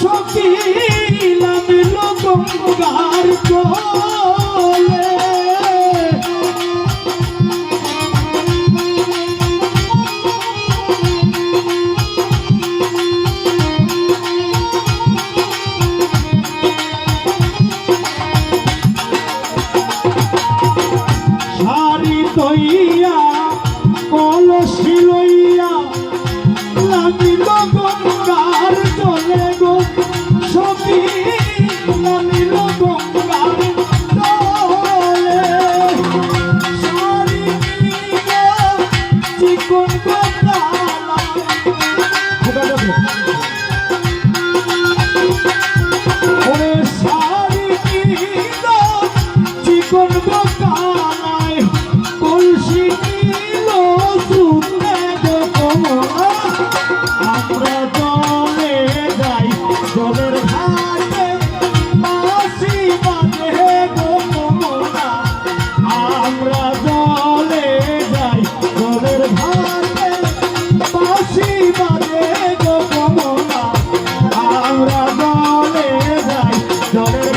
সখী নামিল গঙ্গার জলে শাড়ি তৈয়া কলসি লইয়া নামিল গঙ্গার জলে গো সখী নামিল গঙ্গার জলে শাড়ি চিকন ওরে শাড়ি চিকন গোকালায় কলসি নিল শুনে গো কমলা আমরা জলে যাই জলের ঘাটে বাঁশি বাজে গো কমলা আমরা জলে যাই জলের ঘাটে বাঁশি বাজে গো কমলা আমরা জলে যাই জলের